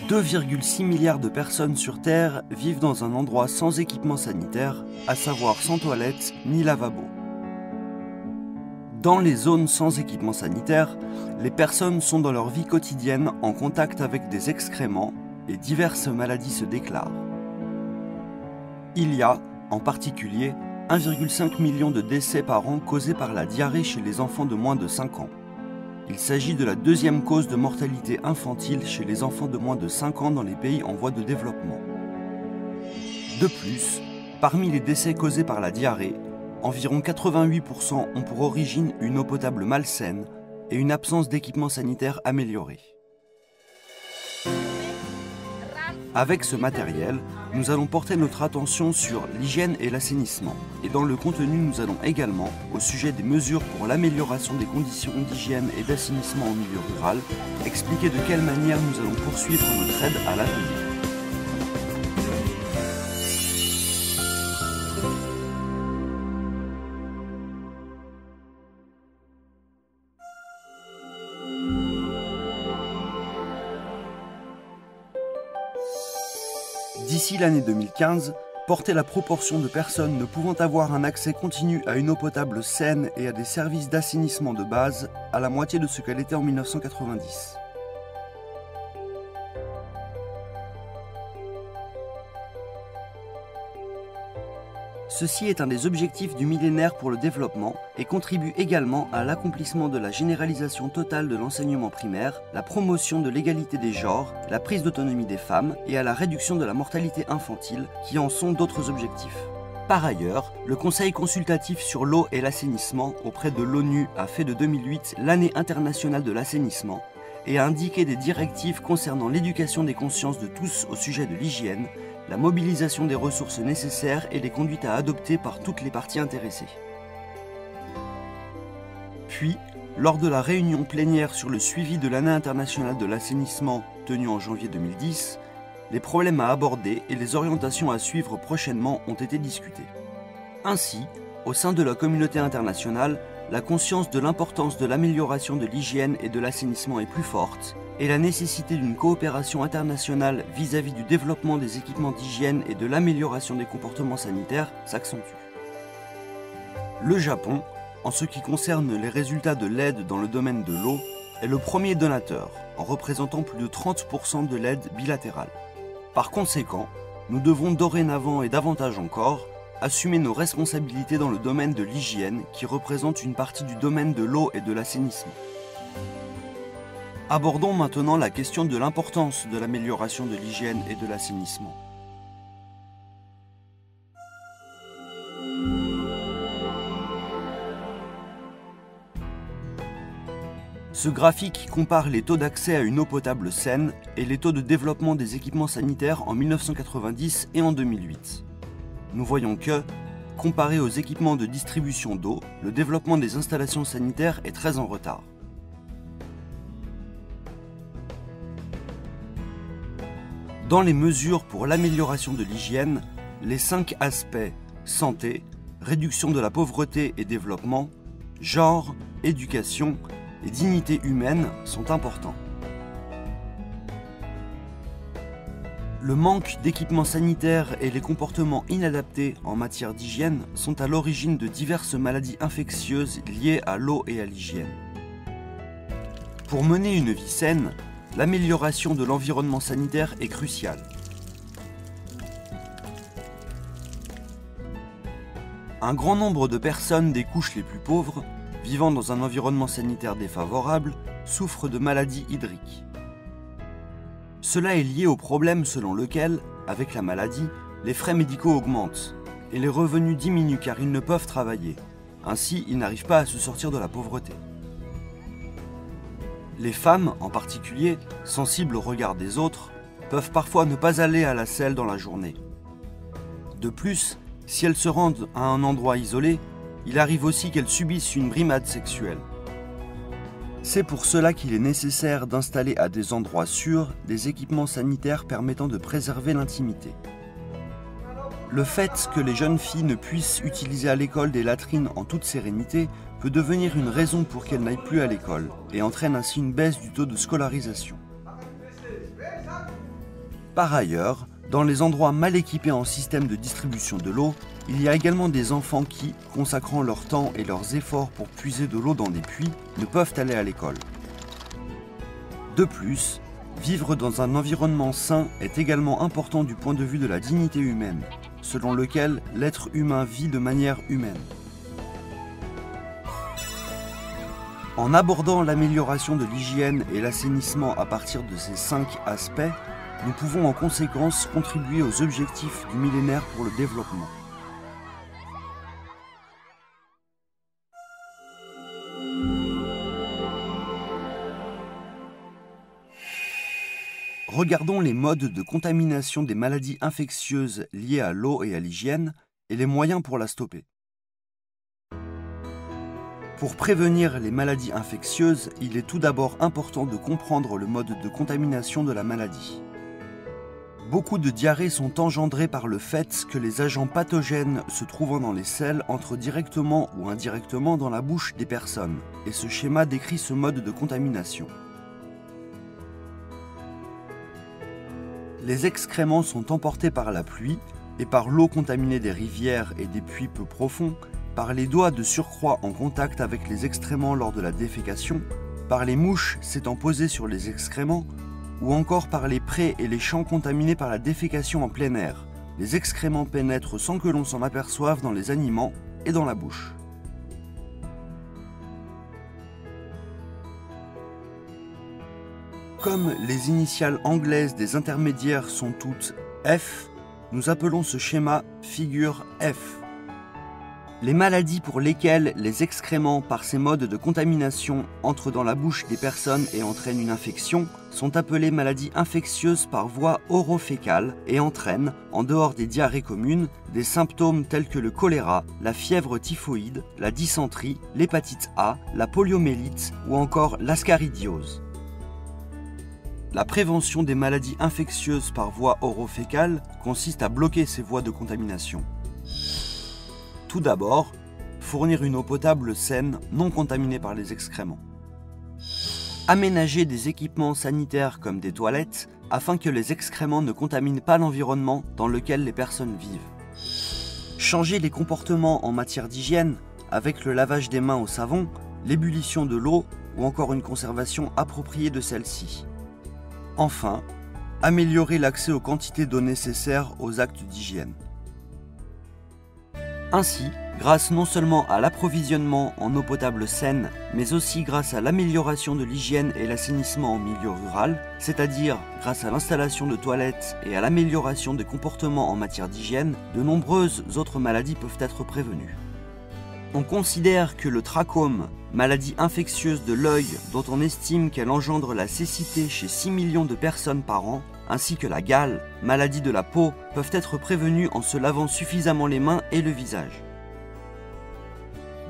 2,6 milliards de personnes sur Terre vivent dans un endroit sans équipement sanitaire, à savoir sans toilette ni lavabo. Dans les zones sans équipement sanitaire, les personnes sont dans leur vie quotidienne en contact avec des excréments et diverses maladies se déclarent. Il y a, en particulier, 1,5 million de décès par an causés par la diarrhée chez les enfants de moins de 5 ans. Il s'agit de la deuxième cause de mortalité infantile chez les enfants de moins de 5 ans dans les pays en voie de développement. De plus, parmi les décès causés par la diarrhée, environ 88% ont pour origine une eau potable malsaine et une absence d'équipement sanitaire amélioré. Avec ce matériel, nous allons porter notre attention sur l'hygiène et l'assainissement. Et dans le contenu, nous allons également, au sujet des mesures pour l'amélioration des conditions d'hygiène et d'assainissement en milieu rural, expliquer de quelle manière nous allons poursuivre notre aide à l'avenir. D'ici l'année 2015, porter la proportion de personnes ne pouvant avoir un accès continu à une eau potable saine et à des services d'assainissement de base à la moitié de ce qu'elle était en 1990. Ceci est un des objectifs du millénaire pour le développement et contribue également à l'accomplissement de la généralisation totale de l'enseignement primaire, la promotion de l'égalité des genres, la prise d'autonomie des femmes et à la réduction de la mortalité infantile, qui en sont d'autres objectifs. Par ailleurs, le Conseil consultatif sur l'eau et l'assainissement auprès de l'ONU a fait de 2008 l'année internationale de l'assainissement et a indiqué des directives concernant l'éducation des consciences de tous au sujet de l'hygiène, la mobilisation des ressources nécessaires et les conduites à adopter par toutes les parties intéressées. Puis, lors de la réunion plénière sur le suivi de l'année internationale de l'assainissement tenue en janvier 2010, les problèmes à aborder et les orientations à suivre prochainement ont été discutés. Ainsi, au sein de la communauté internationale, la conscience de l'importance de l'amélioration de l'hygiène et de l'assainissement est plus forte, et la nécessité d'une coopération internationale vis-à-vis du développement des équipements d'hygiène et de l'amélioration des comportements sanitaires s'accentue. Le Japon, en ce qui concerne les résultats de l'aide dans le domaine de l'eau, est le premier donateur, en représentant plus de 30% de l'aide bilatérale. Par conséquent, nous devons dorénavant et davantage encore assumer nos responsabilités dans le domaine de l'hygiène qui représente une partie du domaine de l'eau et de l'assainissement. Abordons maintenant la question de l'importance de l'amélioration de l'hygiène et de l'assainissement. Ce graphique compare les taux d'accès à une eau potable saine et les taux de développement des équipements sanitaires en 1990 et en 2008. Nous voyons que, comparé aux équipements de distribution d'eau, le développement des installations sanitaires est très en retard. Dans les mesures pour l'amélioration de l'hygiène, les 5 aspects santé, réduction de la pauvreté et développement, genre, éducation et dignité humaine sont importants. Le manque d'équipements sanitaires et les comportements inadaptés en matière d'hygiène sont à l'origine de diverses maladies infectieuses liées à l'eau et à l'hygiène. Pour mener une vie saine, l'amélioration de l'environnement sanitaire est cruciale. Un grand nombre de personnes des couches les plus pauvres, vivant dans un environnement sanitaire défavorable, souffrent de maladies hydriques. Cela est lié au problème selon lequel, avec la maladie, les frais médicaux augmentent et les revenus diminuent car ils ne peuvent travailler. Ainsi, ils n'arrivent pas à se sortir de la pauvreté. Les femmes, en particulier, sensibles au regard des autres, peuvent parfois ne pas aller à la selle dans la journée. De plus, si elles se rendent à un endroit isolé, il arrive aussi qu'elles subissent une brimade sexuelle. C'est pour cela qu'il est nécessaire d'installer à des endroits sûrs des équipements sanitaires permettant de préserver l'intimité. Le fait que les jeunes filles ne puissent utiliser à l'école des latrines en toute sérénité peut devenir une raison pour qu'elles n'aillent plus à l'école et entraîne ainsi une baisse du taux de scolarisation. Par ailleurs, dans les endroits mal équipés en système de distribution de l'eau, il y a également des enfants qui, consacrant leur temps et leurs efforts pour puiser de l'eau dans des puits, ne peuvent aller à l'école. De plus, vivre dans un environnement sain est également important du point de vue de la dignité humaine, selon lequel l'être humain vit de manière humaine. En abordant l'amélioration de l'hygiène et l'assainissement à partir de ces 5 aspects, nous pouvons en conséquence contribuer aux objectifs du millénaire pour le développement. Regardons les modes de contamination des maladies infectieuses liées à l'eau et à l'hygiène et les moyens pour la stopper. Pour prévenir les maladies infectieuses, il est tout d'abord important de comprendre le mode de contamination de la maladie. Beaucoup de diarrhées sont engendrées par le fait que les agents pathogènes se trouvant dans les selles entrent directement ou indirectement dans la bouche des personnes, et ce schéma décrit ce mode de contamination. Les excréments sont emportés par la pluie et par l'eau contaminée des rivières et des puits peu profonds, par les doigts de surcroît en contact avec les excréments lors de la défécation, par les mouches s'étant posées sur les excréments, ou encore par les prés et les champs contaminés par la défécation en plein air. Les excréments pénètrent sans que l'on s'en aperçoive dans les aliments et dans la bouche. Comme les initiales anglaises des intermédiaires sont toutes F, nous appelons ce schéma figure F. Les maladies pour lesquelles les excréments par ces modes de contamination entrent dans la bouche des personnes et entraînent une infection sont appelées maladies infectieuses par voie orofécale et entraînent, en dehors des diarrhées communes, des symptômes tels que le choléra, la fièvre typhoïde, la dysenterie, l'hépatite A, la poliomyélite ou encore l'ascaridiose. La prévention des maladies infectieuses par voie orofécale consiste à bloquer ces voies de contamination. Tout d'abord, fournir une eau potable saine, non contaminée par les excréments. Aménager des équipements sanitaires comme des toilettes afin que les excréments ne contaminent pas l'environnement dans lequel les personnes vivent. Changer les comportements en matière d'hygiène avec le lavage des mains au savon, l'ébullition de l'eau ou encore une conservation appropriée de celle-ci. Enfin, améliorer l'accès aux quantités d'eau nécessaires aux actes d'hygiène. Ainsi, grâce non seulement à l'approvisionnement en eau potable saine, mais aussi grâce à l'amélioration de l'hygiène et l'assainissement en milieu rural, c'est-à-dire grâce à l'installation de toilettes et à l'amélioration des comportements en matière d'hygiène, de nombreuses autres maladies peuvent être prévenues. On considère que le trachome, maladie infectieuse de l'œil dont on estime qu'elle engendre la cécité chez 6 millions de personnes par an, ainsi que la gale, maladie de la peau, peuvent être prévenus en se lavant suffisamment les mains et le visage.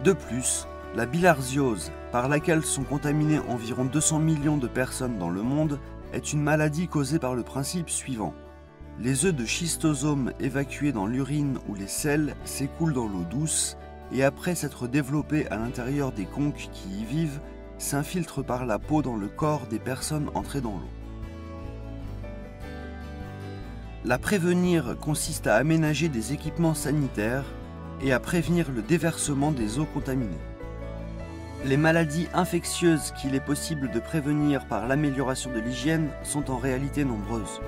De plus, la bilharziose, par laquelle sont contaminées environ 200 millions de personnes dans le monde, est une maladie causée par le principe suivant. Les œufs de schistosome évacués dans l'urine ou les selles s'écoulent dans l'eau douce et après s'être développés à l'intérieur des conques qui y vivent, s'infiltrent par la peau dans le corps des personnes entrées dans l'eau. La prévenir consiste à aménager des équipements sanitaires et à prévenir le déversement des eaux contaminées. Les maladies infectieuses qu'il est possible de prévenir par l'amélioration de l'hygiène sont en réalité nombreuses.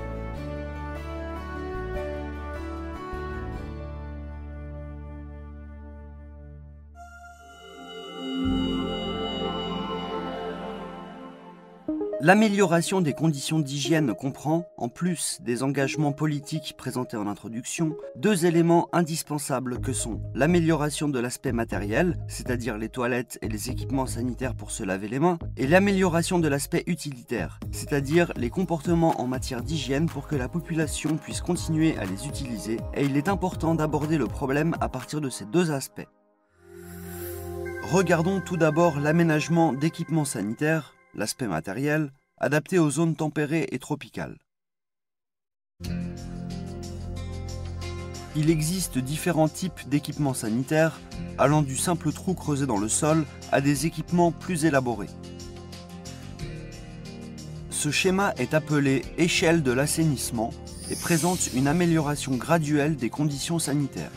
L'amélioration des conditions d'hygiène comprend, en plus des engagements politiques présentés en introduction, 2 éléments indispensables que sont l'amélioration de l'aspect matériel, c'est-à-dire les toilettes et les équipements sanitaires pour se laver les mains, et l'amélioration de l'aspect utilitaire, c'est-à-dire les comportements en matière d'hygiène pour que la population puisse continuer à les utiliser, et il est important d'aborder le problème à partir de ces 2 aspects. Regardons tout d'abord l'aménagement d'équipements sanitaires, l'aspect matériel, adapté aux zones tempérées et tropicales. Il existe différents types d'équipements sanitaires, allant du simple trou creusé dans le sol à des équipements plus élaborés. Ce schéma est appelé échelle de l'assainissement et présente une amélioration graduelle des conditions sanitaires.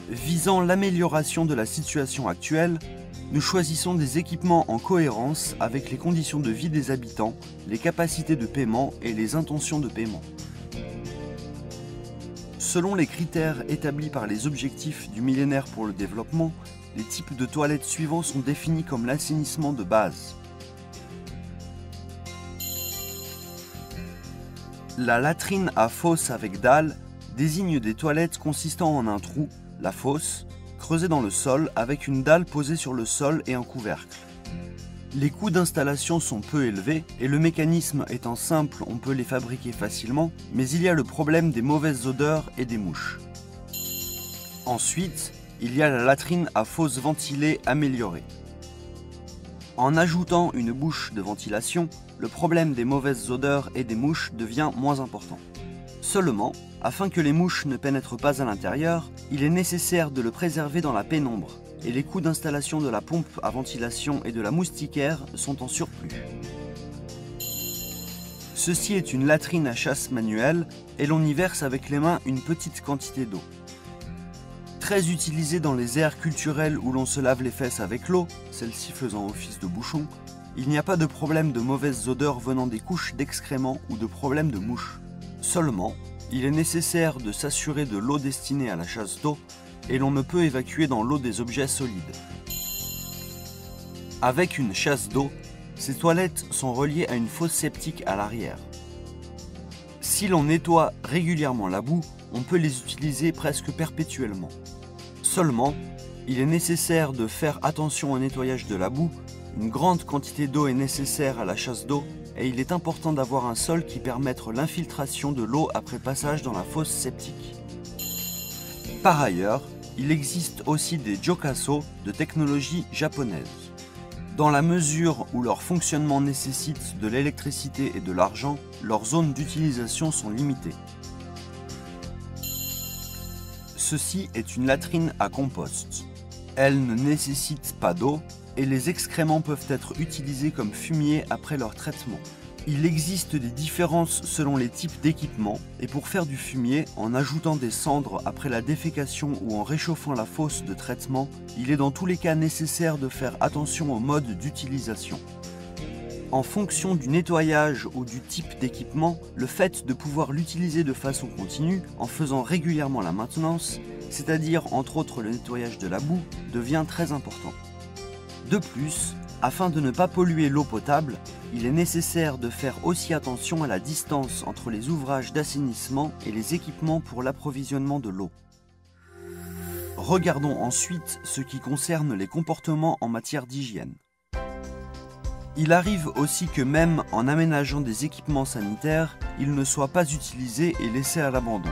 Visant l'amélioration de la situation actuelle, nous choisissons des équipements en cohérence avec les conditions de vie des habitants, les capacités de paiement et les intentions de paiement. Selon les critères établis par les objectifs du millénaire pour le développement, les types de toilettes suivants sont définis comme l'assainissement de base. La latrine à fosse avec dalle désigne des toilettes consistant en un trou, la fosse, creusé dans le sol avec une dalle posée sur le sol et un couvercle. Les coûts d'installation sont peu élevés et le mécanisme étant simple, on peut les fabriquer facilement, mais il y a le problème des mauvaises odeurs et des mouches. Ensuite, il y a la latrine à fosse ventilée améliorée. En ajoutant une bouche de ventilation, le problème des mauvaises odeurs et des mouches devient moins important. Seulement, afin que les mouches ne pénètrent pas à l'intérieur, il est nécessaire de le préserver dans la pénombre, et les coûts d'installation de la pompe à ventilation et de la moustiquaire sont en surplus. Ceci est une latrine à chasse manuelle, et l'on y verse avec les mains une petite quantité d'eau. Très utilisée dans les aires culturelles où l'on se lave les fesses avec l'eau, celle-ci faisant office de bouchon, il n'y a pas de problème de mauvaises odeurs venant des couches d'excréments ou de problèmes de mouches. Seulement, il est nécessaire de s'assurer de l'eau destinée à la chasse d'eau et l'on ne peut évacuer dans l'eau des objets solides. Avec une chasse d'eau, ces toilettes sont reliées à une fosse septique à l'arrière. Si l'on nettoie régulièrement la boue, on peut les utiliser presque perpétuellement. Seulement, il est nécessaire de faire attention au nettoyage de la boue. Une grande quantité d'eau est nécessaire à la chasse d'eau et il est important d'avoir un sol qui permette l'infiltration de l'eau après passage dans la fosse septique. Par ailleurs, il existe aussi des jokaso de technologie japonaise. Dans la mesure où leur fonctionnement nécessite de l'électricité et de l'argent, leurs zones d'utilisation sont limitées. Ceci est une latrine à compost. Elle ne nécessite pas d'eau et les excréments peuvent être utilisés comme fumier après leur traitement. Il existe des différences selon les types d'équipements et pour faire du fumier, en ajoutant des cendres après la défécation ou en réchauffant la fosse de traitement, il est dans tous les cas nécessaire de faire attention au mode d'utilisation. En fonction du nettoyage ou du type d'équipement, le fait de pouvoir l'utiliser de façon continue, en faisant régulièrement la maintenance, c'est-à-dire entre autres le nettoyage de la boue, devient très important. De plus, afin de ne pas polluer l'eau potable, il est nécessaire de faire aussi attention à la distance entre les ouvrages d'assainissement et les équipements pour l'approvisionnement de l'eau. Regardons ensuite ce qui concerne les comportements en matière d'hygiène. Il arrive aussi que même en aménageant des équipements sanitaires, ils ne soient pas utilisés et laissés à l'abandon.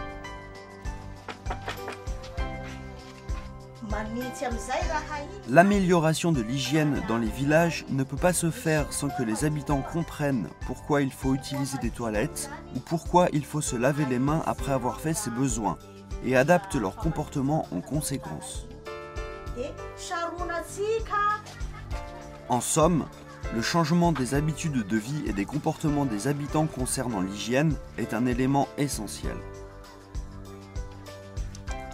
L'amélioration de l'hygiène dans les villages ne peut pas se faire sans que les habitants comprennent pourquoi il faut utiliser des toilettes ou pourquoi il faut se laver les mains après avoir fait ses besoins et adaptent leur comportement en conséquence. En somme, le changement des habitudes de vie et des comportements des habitants concernant l'hygiène est un élément essentiel.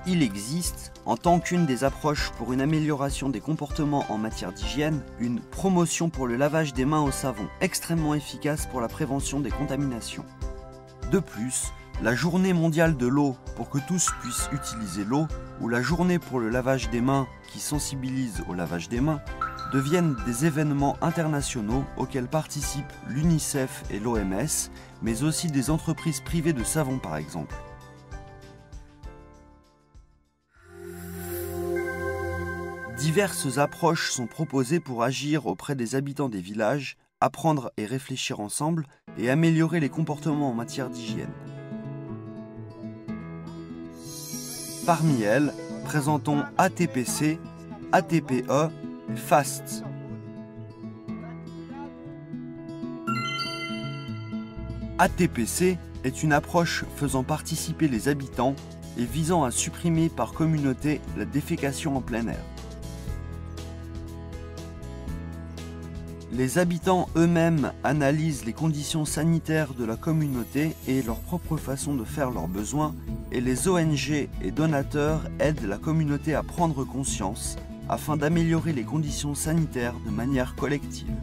Il existe, en tant qu'une des approches pour une amélioration des comportements en matière d'hygiène, une promotion pour le lavage des mains au savon, extrêmement efficace pour la prévention des contaminations. De plus, la journée mondiale de l'eau pour que tous puissent utiliser l'eau, ou la journée pour le lavage des mains qui sensibilise au lavage des mains, deviennent des événements internationaux auxquels participent l'UNICEF et l'OMS, mais aussi des entreprises privées de savon par exemple. Diverses approches sont proposées pour agir auprès des habitants des villages, apprendre et réfléchir ensemble et améliorer les comportements en matière d'hygiène. Parmi elles, présentons ATPC, ATPE, FAST. ATPC est une approche faisant participer les habitants et visant à supprimer par communauté la défécation en plein air. Les habitants eux-mêmes analysent les conditions sanitaires de la communauté et leur propre façon de faire leurs besoins, et les ONG et donateurs aident la communauté à prendre conscience afin d'améliorer les conditions sanitaires de manière collective.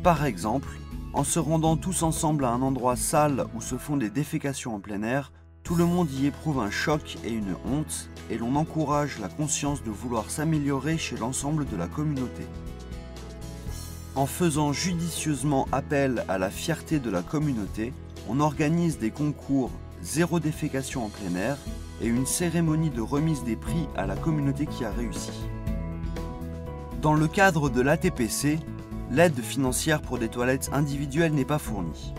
Par exemple, en se rendant tous ensemble à un endroit sale où se font des défécations en plein air, tout le monde y éprouve un choc et une honte, et l'on encourage la conscience de vouloir s'améliorer chez l'ensemble de la communauté. En faisant judicieusement appel à la fierté de la communauté, on organise des concours zéro défécation en plein air et une cérémonie de remise des prix à la communauté qui a réussi. Dans le cadre de l'ATPC, l'aide financière pour des toilettes individuelles n'est pas fournie.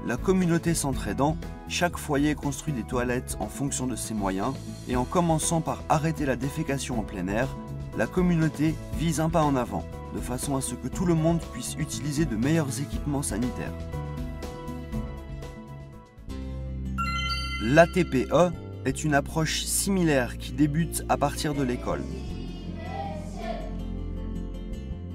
La communauté s'entraidant, chaque foyer construit des toilettes en fonction de ses moyens, et en commençant par arrêter la défécation en plein air, la communauté vise un pas en avant, de façon à ce que tout le monde puisse utiliser de meilleurs équipements sanitaires. L'ATPE est une approche similaire qui débute à partir de l'école.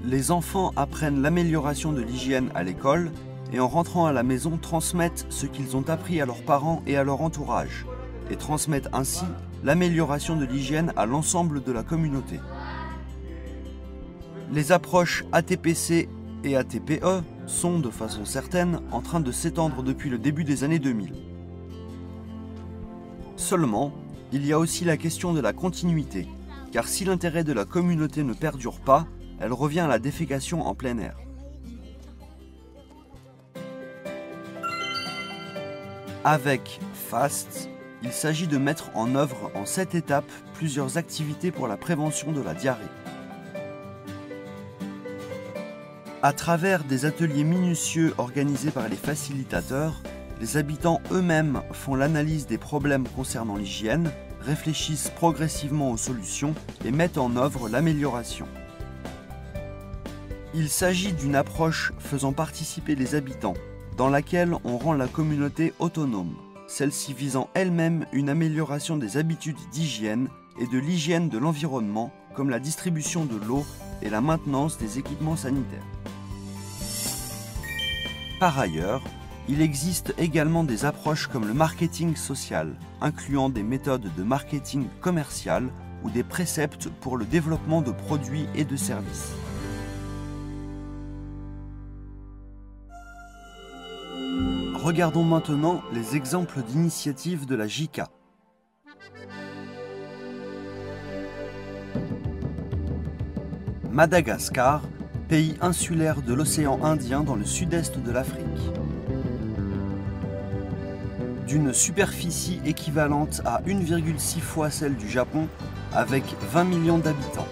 Les enfants apprennent l'amélioration de l'hygiène à l'école et en rentrant à la maison transmettent ce qu'ils ont appris à leurs parents et à leur entourage, et transmettent ainsi l'amélioration de l'hygiène à l'ensemble de la communauté. Les approches ATPC et ATPE sont, de façon certaine, en train de s'étendre depuis le début des années 2000. Seulement, il y a aussi la question de la continuité, car si l'intérêt de la communauté ne perdure pas, elle revient à la défécation en plein air. Avec FAST, il s'agit de mettre en œuvre en 7 étapes plusieurs activités pour la prévention de la diarrhée. À travers des ateliers minutieux organisés par les facilitateurs, les habitants eux-mêmes font l'analyse des problèmes concernant l'hygiène, réfléchissent progressivement aux solutions et mettent en œuvre l'amélioration. Il s'agit d'une approche faisant participer les habitants, dans laquelle on rend la communauté autonome, celle-ci visant elle-même une amélioration des habitudes d'hygiène et de l'hygiène de l'environnement, comme la distribution de l'eau et la maintenance des équipements sanitaires. Par ailleurs, il existe également des approches comme le marketing social, incluant des méthodes de marketing commercial ou des préceptes pour le développement de produits et de services. Regardons maintenant les exemples d'initiatives de la JICA. Madagascar, pays insulaire de l'océan Indien dans le sud-est de l'Afrique. D'une superficie équivalente à 1,6 fois celle du Japon, avec 20 millions d'habitants.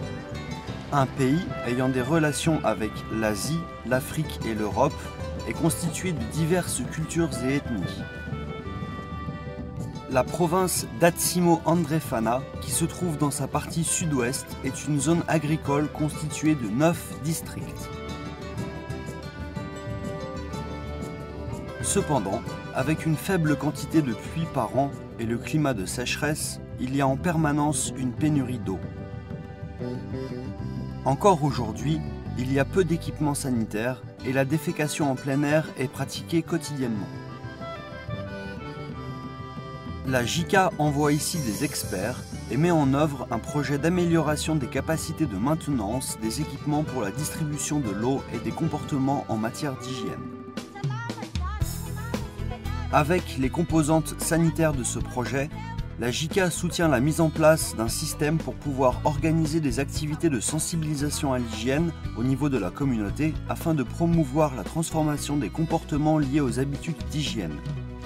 Un pays ayant des relations avec l'Asie, l'Afrique et l'Europe, est constitué de diverses cultures et ethnies. La province d'Atsimo-Andrefana, qui se trouve dans sa partie sud-ouest, est une zone agricole constituée de 9 districts. Cependant, avec une faible quantité de pluie par an et le climat de sécheresse, il y a en permanence une pénurie d'eau. Encore aujourd'hui, il y a peu d'équipements sanitaires et la défécation en plein air est pratiquée quotidiennement. La JICA envoie ici des experts et met en œuvre un projet d'amélioration des capacités de maintenance des équipements pour la distribution de l'eau et des comportements en matière d'hygiène. Avec les composantes sanitaires de ce projet, la JICA soutient la mise en place d'un système pour pouvoir organiser des activités de sensibilisation à l'hygiène au niveau de la communauté afin de promouvoir la transformation des comportements liés aux habitudes d'hygiène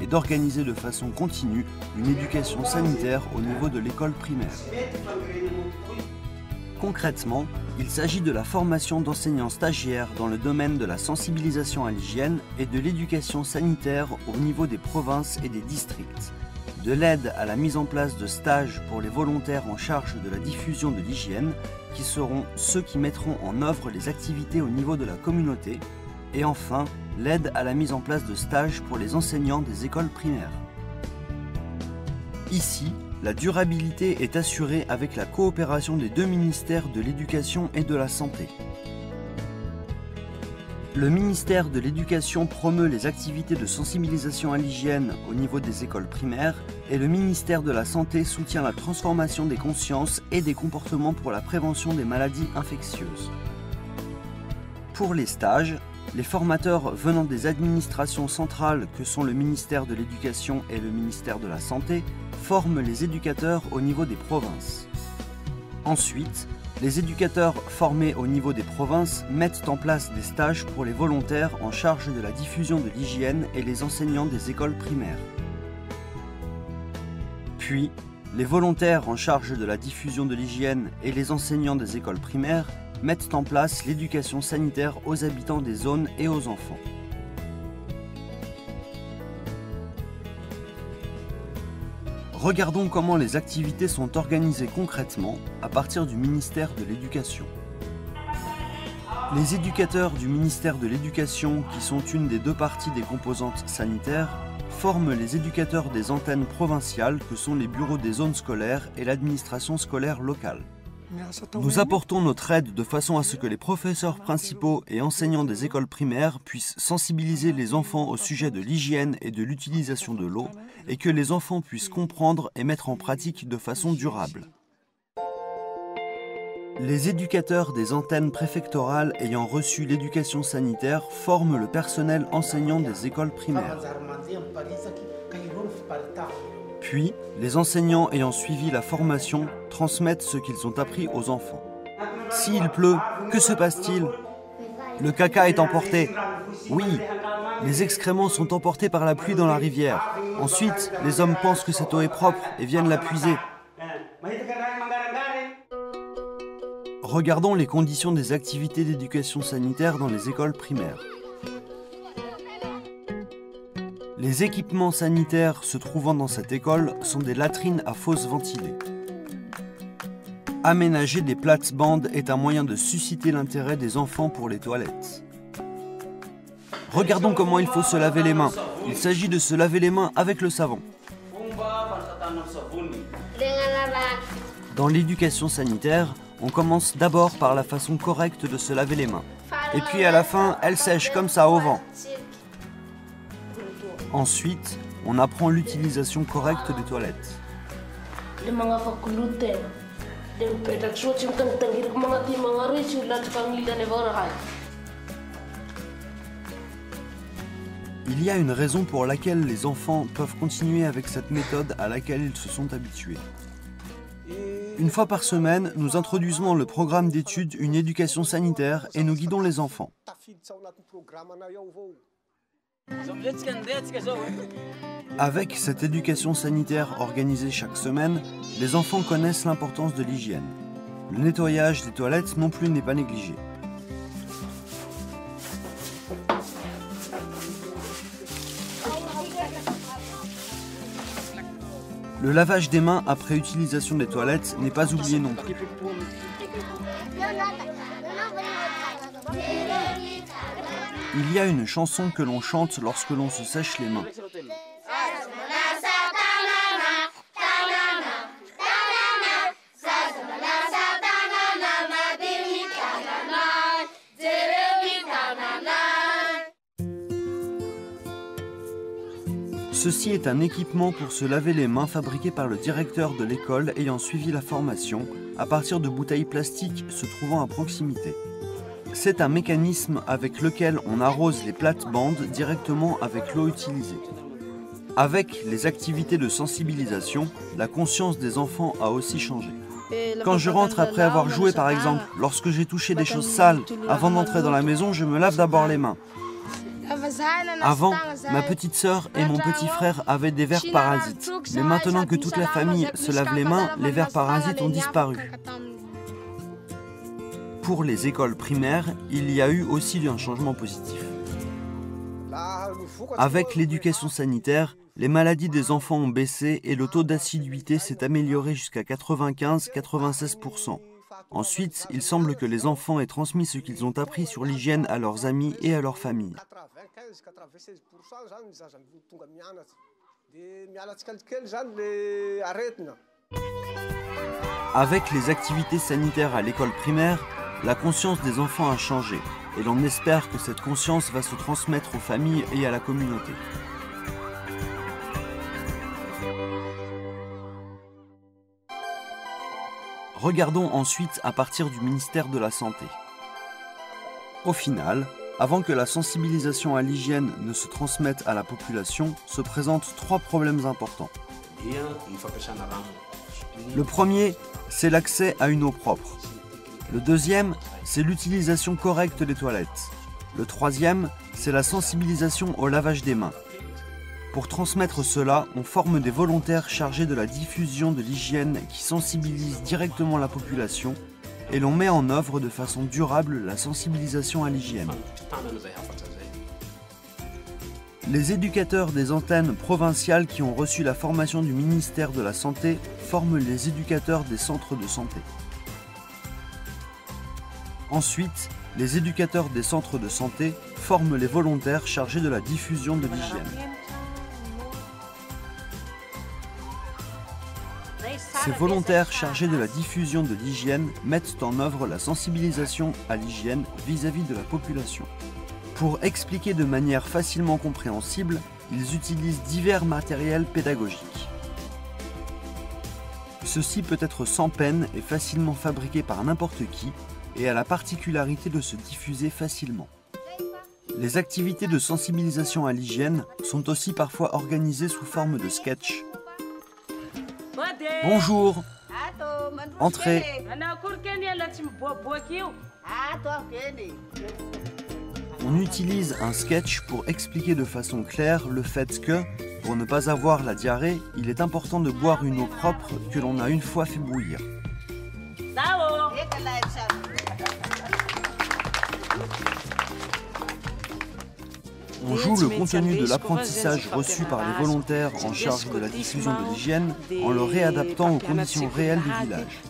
et d'organiser de façon continue une éducation sanitaire au niveau de l'école primaire. Concrètement, il s'agit de la formation d'enseignants stagiaires dans le domaine de la sensibilisation à l'hygiène et de l'éducation sanitaire au niveau des provinces et des districts, de l'aide à la mise en place de stages pour les volontaires en charge de la diffusion de l'hygiène, qui seront ceux qui mettront en œuvre les activités au niveau de la communauté, et enfin, l'aide à la mise en place de stages pour les enseignants des écoles primaires. Ici, la durabilité est assurée avec la coopération des deux ministères de l'Éducation et de la Santé. Le ministère de l'Éducation promeut les activités de sensibilisation à l'hygiène au niveau des écoles primaires et le ministère de la Santé soutient la transformation des consciences et des comportements pour la prévention des maladies infectieuses. Pour les stages, les formateurs venant des administrations centrales que sont le ministère de l'Éducation et le ministère de la Santé forment les éducateurs au niveau des provinces. Ensuite, les éducateurs formés au niveau des provinces mettent en place des stages pour les volontaires en charge de la diffusion de l'hygiène et les enseignants des écoles primaires. Puis, les volontaires en charge de la diffusion de l'hygiène et les enseignants des écoles primaires mettent en place l'éducation sanitaire aux habitants des zones et aux enfants. Regardons comment les activités sont organisées concrètement à partir du ministère de l'Éducation. Les éducateurs du ministère de l'Éducation, qui sont une des deux parties des composantes sanitaires, forment les éducateurs des antennes provinciales que sont les bureaux des zones scolaires et l'administration scolaire locale. Nous apportons notre aide de façon à ce que les professeurs principaux et enseignants des écoles primaires puissent sensibiliser les enfants au sujet de l'hygiène et de l'utilisation de l'eau et que les enfants puissent comprendre et mettre en pratique de façon durable. Les éducateurs des antennes préfectorales ayant reçu l'éducation sanitaire forment le personnel enseignant des écoles primaires. Puis, les enseignants ayant suivi la formation transmettent ce qu'ils ont appris aux enfants. S'il pleut, que se passe-t-il? Le caca est emporté. Oui, les excréments sont emportés par la pluie dans la rivière. Ensuite, les hommes pensent que cette eau est propre et viennent la puiser. Regardons les conditions des activités d'éducation sanitaire dans les écoles primaires. Les équipements sanitaires se trouvant dans cette école sont des latrines à fosses ventilées. Aménager des plates-bandes est un moyen de susciter l'intérêt des enfants pour les toilettes. Regardons comment il faut se laver les mains. Il s'agit de se laver les mains avec le savon. Dans l'éducation sanitaire, on commence d'abord par la façon correcte de se laver les mains. Et puis à la fin, elles sèchent comme ça au vent. Ensuite, on apprend l'utilisation correcte des toilettes. Il y a une raison pour laquelle les enfants peuvent continuer avec cette méthode à laquelle ils se sont habitués. Une fois par semaine, nous introduisons dans le programme d'études une éducation sanitaire et nous guidons les enfants. Avec cette éducation sanitaire organisée chaque semaine, les enfants connaissent l'importance de l'hygiène. Le nettoyage des toilettes non plus n'est pas négligé. Le lavage des mains après utilisation des toilettes n'est pas oublié non plus. Il y a une chanson que l'on chante lorsque l'on se sèche les mains. Ceci est un équipement pour se laver les mains fabriqué par le directeur de l'école ayant suivi la formation à partir de bouteilles plastiques se trouvant à proximité. C'est un mécanisme avec lequel on arrose les plates-bandes directement avec l'eau utilisée. Avec les activités de sensibilisation, la conscience des enfants a aussi changé. Quand je rentre après avoir joué par exemple, lorsque j'ai touché des choses sales, avant d'entrer dans la maison, je me lave d'abord les mains. Avant, ma petite sœur et mon petit frère avaient des vers parasites. Mais maintenant que toute la famille se lave les mains, les vers parasites ont disparu. Pour les écoles primaires, il y a eu aussi un changement positif. Avec l'éducation sanitaire, les maladies des enfants ont baissé et le taux d'assiduité s'est amélioré jusqu'à 95-96%. Ensuite, il semble que les enfants aient transmis ce qu'ils ont appris sur l'hygiène à leurs amis et à leur famille. Avec les activités sanitaires à l'école primaire, la conscience des enfants a changé. et l'on espère que cette conscience va se transmettre aux familles et à la communauté. Regardons ensuite à partir du ministère de la Santé. Au final, avant que la sensibilisation à l'hygiène ne se transmette à la population, se présentent 3 problèmes importants. Le premier, c'est l'accès à une eau propre. Le deuxième, c'est l'utilisation correcte des toilettes. Le troisième, c'est la sensibilisation au lavage des mains. Pour transmettre cela, on forme des volontaires chargés de la diffusion de l'hygiène qui sensibilisent directement la population et l'on met en œuvre de façon durable la sensibilisation à l'hygiène. Les éducateurs des antennes provinciales qui ont reçu la formation du ministère de la Santé forment les éducateurs des centres de santé. Ensuite, les éducateurs des centres de santé forment les volontaires chargés de la diffusion de l'hygiène. Ces volontaires chargés de la diffusion de l'hygiène mettent en œuvre la sensibilisation à l'hygiène vis-à-vis de la population. Pour expliquer de manière facilement compréhensible, ils utilisent divers matériels pédagogiques. Ceci peut être sans peine et facilement fabriqué par n'importe qui et a la particularité de se diffuser facilement. Les activités de sensibilisation à l'hygiène sont aussi parfois organisées sous forme de sketch. Bonjour, entrez. On utilise un sketch pour expliquer de façon claire le fait que, pour ne pas avoir la diarrhée, il est important de boire une eau propre que l'on a une fois fait bouillir. On joue le contenu de l'apprentissage reçu par les volontaires en charge de la diffusion de l'hygiène en le réadaptant aux conditions réelles du village.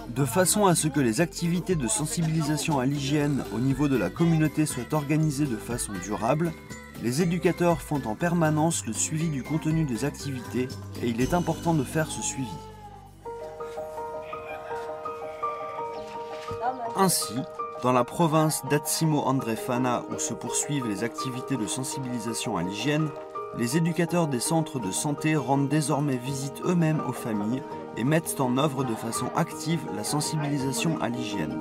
De façon à ce que les activités de sensibilisation à l'hygiène au niveau de la communauté soient organisées de façon durable, les éducateurs font en permanence le suivi du contenu des activités et il est important de faire ce suivi. Ainsi, dans la province d'Atsimo Andrefana où se poursuivent les activités de sensibilisation à l'hygiène, les éducateurs des centres de santé rendent désormais visite eux-mêmes aux familles et mettent en œuvre de façon active la sensibilisation à l'hygiène.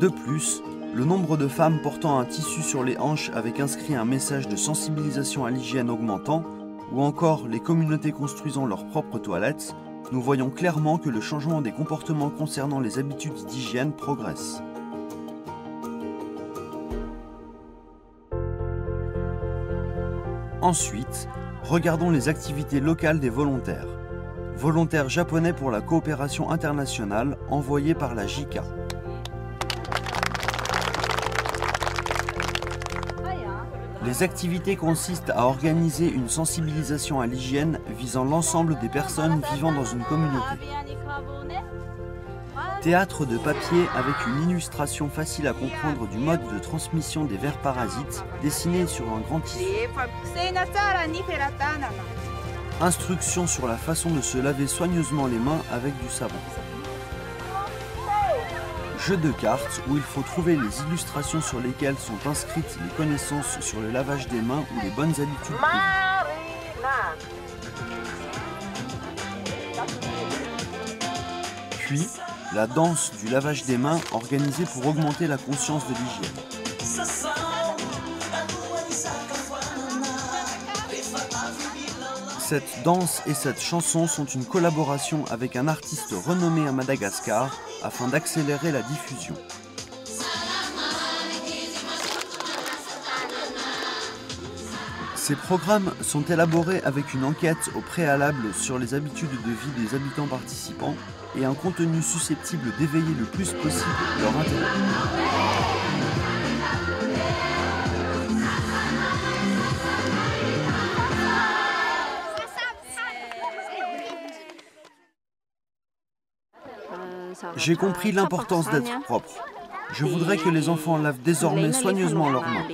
De plus, le nombre de femmes portant un tissu sur les hanches avec inscrit un message de sensibilisation à l'hygiène augmentant, ou encore les communautés construisant leurs propres toilettes, nous voyons clairement que le changement des comportements concernant les habitudes d'hygiène progresse. Ensuite, regardons les activités locales des volontaires. Volontaires japonais pour la coopération internationale envoyés par la JICA. Les activités consistent à organiser une sensibilisation à l'hygiène visant l'ensemble des personnes vivant dans une communauté. Théâtre de papier avec une illustration facile à comprendre du mode de transmission des vers parasites dessiné sur un grand tissu. Instructions sur la façon de se laver soigneusement les mains avec du savon. Jeu de cartes où il faut trouver les illustrations sur lesquelles sont inscrites les connaissances sur le lavage des mains ou les bonnes habitudes de vie. Puis, la danse du lavage des mains organisée pour augmenter la conscience de l'hygiène. Cette danse et cette chanson sont une collaboration avec un artiste renommé à Madagascar afin d'accélérer la diffusion. Ces programmes sont élaborés avec une enquête au préalable sur les habitudes de vie des habitants participants et un contenu susceptible d'éveiller le plus possible leur intérêt. J'ai compris l'importance d'être propre. Je voudrais que les enfants lavent désormais soigneusement leurs mains.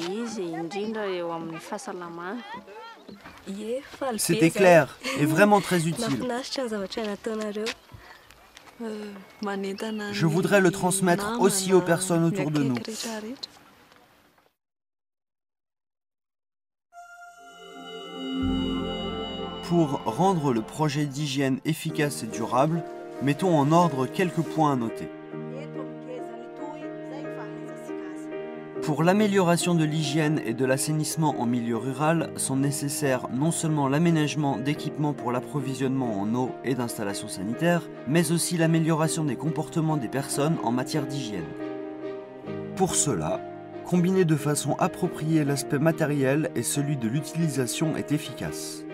C'était clair et vraiment très utile. Je voudrais le transmettre aussi aux personnes autour de nous. Pour rendre le projet d'hygiène efficace et durable, mettons en ordre quelques points à noter. Pour l'amélioration de l'hygiène et de l'assainissement en milieu rural, sont nécessaires non seulement l'aménagement d'équipements pour l'approvisionnement en eau et d'installations sanitaires, mais aussi l'amélioration des comportements des personnes en matière d'hygiène. Pour cela, combiner de façon appropriée l'aspect matériel et celui de l'utilisation est efficace.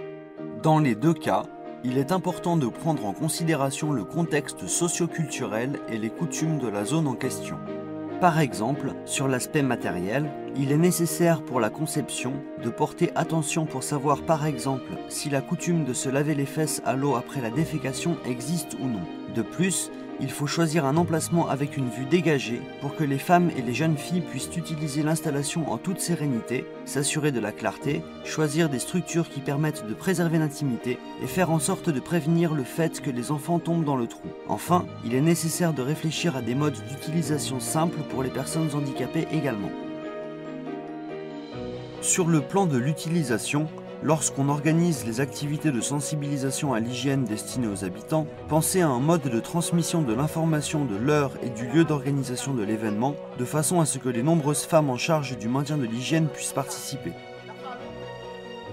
Dans les deux cas, il est important de prendre en considération le contexte socio-culturel et les coutumes de la zone en question. Par exemple, sur l'aspect matériel, il est nécessaire pour la conception de porter attention pour savoir par exemple si la coutume de se laver les fesses à l'eau après la défécation existe ou non. De plus, il faut choisir un emplacement avec une vue dégagée pour que les femmes et les jeunes filles puissent utiliser l'installation en toute sérénité, s'assurer de la clarté, choisir des structures qui permettent de préserver l'intimité et faire en sorte de prévenir le fait que les enfants tombent dans le trou. Enfin, il est nécessaire de réfléchir à des modes d'utilisation simples pour les personnes handicapées également. Sur le plan de l'utilisation, lorsqu'on organise les activités de sensibilisation à l'hygiène destinées aux habitants, pensez à un mode de transmission de l'information de l'heure et du lieu d'organisation de l'événement, de façon à ce que les nombreuses femmes en charge du maintien de l'hygiène puissent participer.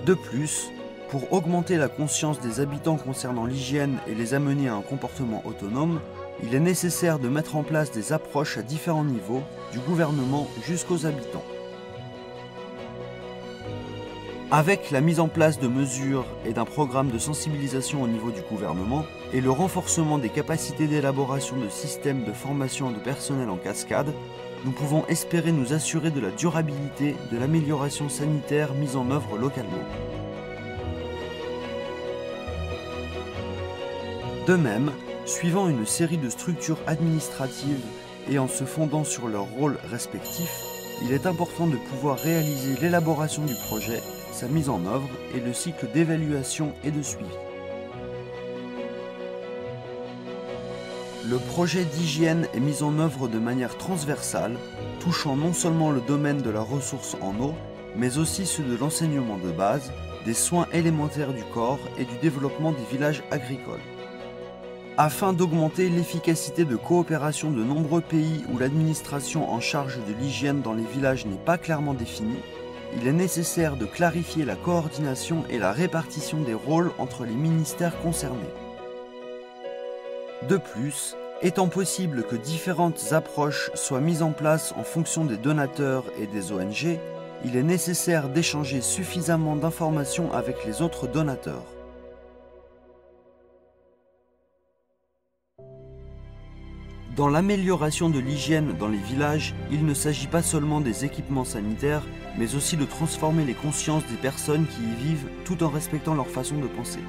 De plus, pour augmenter la conscience des habitants concernant l'hygiène et les amener à un comportement autonome, il est nécessaire de mettre en place des approches à différents niveaux, du gouvernement jusqu'aux habitants. Avec la mise en place de mesures et d'un programme de sensibilisation au niveau du gouvernement et le renforcement des capacités d'élaboration de systèmes de formation de personnel en cascade, nous pouvons espérer nous assurer de la durabilité de l'amélioration sanitaire mise en œuvre localement. De même, suivant une série de structures administratives et en se fondant sur leurs rôles respectifs, il est important de pouvoir réaliser l'élaboration du projet, sa mise en œuvre et le cycle d'évaluation et de suivi. Le projet d'hygiène est mis en œuvre de manière transversale, touchant non seulement le domaine de la ressource en eau, mais aussi ceux de l'enseignement de base, des soins élémentaires du corps et du développement des villages agricoles. Afin d'augmenter l'efficacité de coopération de nombreux pays où l'administration en charge de l'hygiène dans les villages n'est pas clairement définie, il est nécessaire de clarifier la coordination et la répartition des rôles entre les ministères concernés. De plus, étant possible que différentes approches soient mises en place en fonction des donateurs et des ONG, il est nécessaire d'échanger suffisamment d'informations avec les autres donateurs. Dans l'amélioration de l'hygiène dans les villages, il ne s'agit pas seulement des équipements sanitaires, mais aussi de transformer les consciences des personnes qui y vivent tout en respectant leur façon de penser.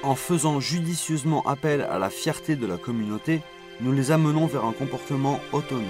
En faisant judicieusement appel à la fierté de la communauté, nous les amenons vers un comportement autonome.